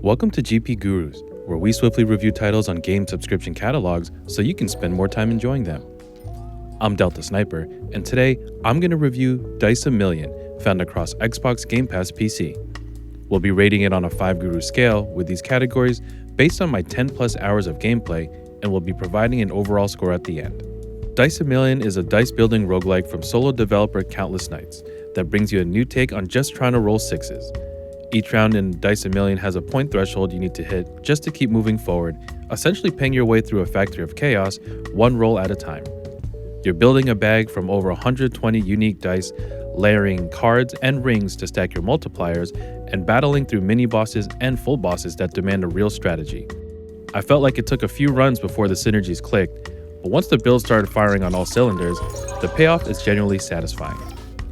Welcome to GPGurus, where we swiftly review titles on game subscription catalogs so you can spend more time enjoying them. I'm DeltaSniper, and today I'm going to review Dice a Million, found across Xbox Game Pass PC. We'll be rating it on a 5-guru scale with these categories based on my 10 plus hours of gameplay, and we'll be providing an overall score at the end. Dice a Million is a dice-building roguelike from solo developer Countless Nights that brings you a new take on just trying to roll sixes. Each round in Dice a Million has a point threshold you need to hit just to keep moving forward, essentially paying your way through a factory of chaos, one roll at a time. You're building a bag from over 120 unique dice, layering cards and rings to stack your multipliers, and battling through mini-bosses and full bosses that demand a real strategy. I felt like it took a few runs before the synergies clicked, but once the build started firing on all cylinders, the payoff is genuinely satisfying.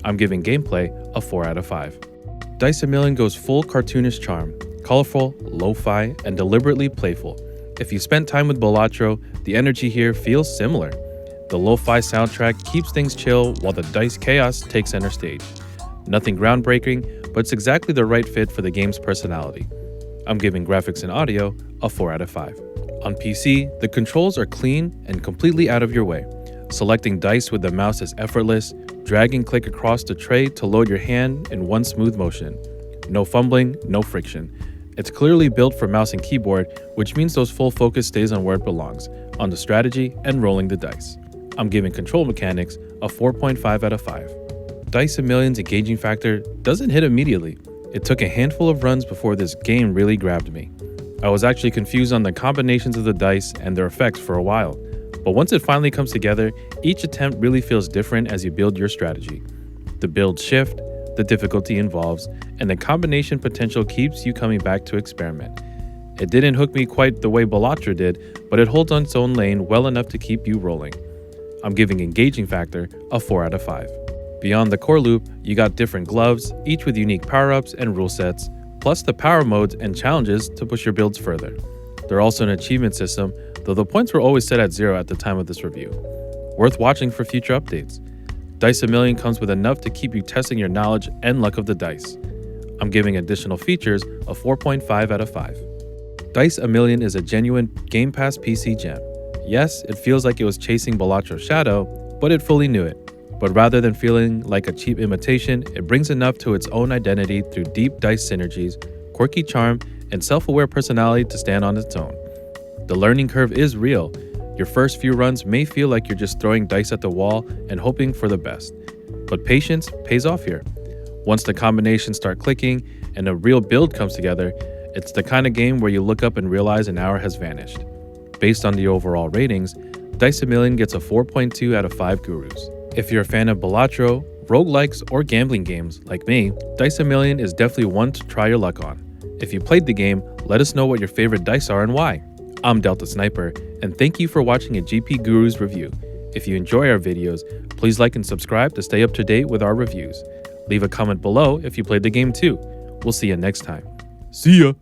I'm giving gameplay a 4 out of 5. Dice a Million goes full cartoonish charm, colorful, lo-fi, and deliberately playful. If you spent time with Balatro, the energy here feels similar. The lo-fi soundtrack keeps things chill while the dice chaos takes center stage. Nothing groundbreaking, but it's exactly the right fit for the game's personality. I'm giving graphics and audio a 4 out of 5. On PC, the controls are clean and completely out of your way. Selecting dice with the mouse is effortless. Drag and click across the tray to load your hand in one smooth motion. No fumbling, no friction. It's clearly built for mouse and keyboard, which means those full focus stays on where it belongs, on the strategy and rolling the dice. I'm giving control mechanics a 4.5 out of 5. Dice a Million's engaging factor doesn't hit immediately. It took a handful of runs before this game really grabbed me. I was actually confused on the combinations of the dice and their effects for a while. But once it finally comes together, each attempt really feels different as you build your strategy. The builds shift, the difficulty involves, and the combination potential keeps you coming back to experiment. It didn't hook me quite the way Balatro did, but it holds on its own lane well enough to keep you rolling. I'm giving engaging factor a 4 out of 5. Beyond the core loop, you got different gloves, each with unique power-ups and rule sets, plus the power modes and challenges to push your builds further. There's also an achievement system, though the points were always set at 0 at the time of this review. Worth watching for future updates. Dice a Million comes with enough to keep you testing your knowledge and luck of the dice. I'm giving additional features a 4.5 out of 5. Dice a Million is a genuine Game Pass PC gem. Yes, it feels like it was chasing Balatro's shadow, but it fully knew it. But rather than feeling like a cheap imitation, it brings enough to its own identity through deep dice synergies, quirky charm, and self-aware personality to stand on its own. The learning curve is real. Your first few runs may feel like you're just throwing dice at the wall and hoping for the best. But patience pays off here. Once the combinations start clicking and a real build comes together, it's the kind of game where you look up and realize an hour has vanished. Based on the overall ratings, Dice a Million gets a 4.2 out of 5 gurus. If you're a fan of Balatro, roguelikes, or gambling games like me, Dice a Million is definitely one to try your luck on. If you played the game, let us know what your favorite dice are and why. I'm DeltaSniper, and thank you for watching a GPGurus review. If you enjoy our videos, please like and subscribe to stay up to date with our reviews. Leave a comment below if you played the game too. We'll see you next time. See ya!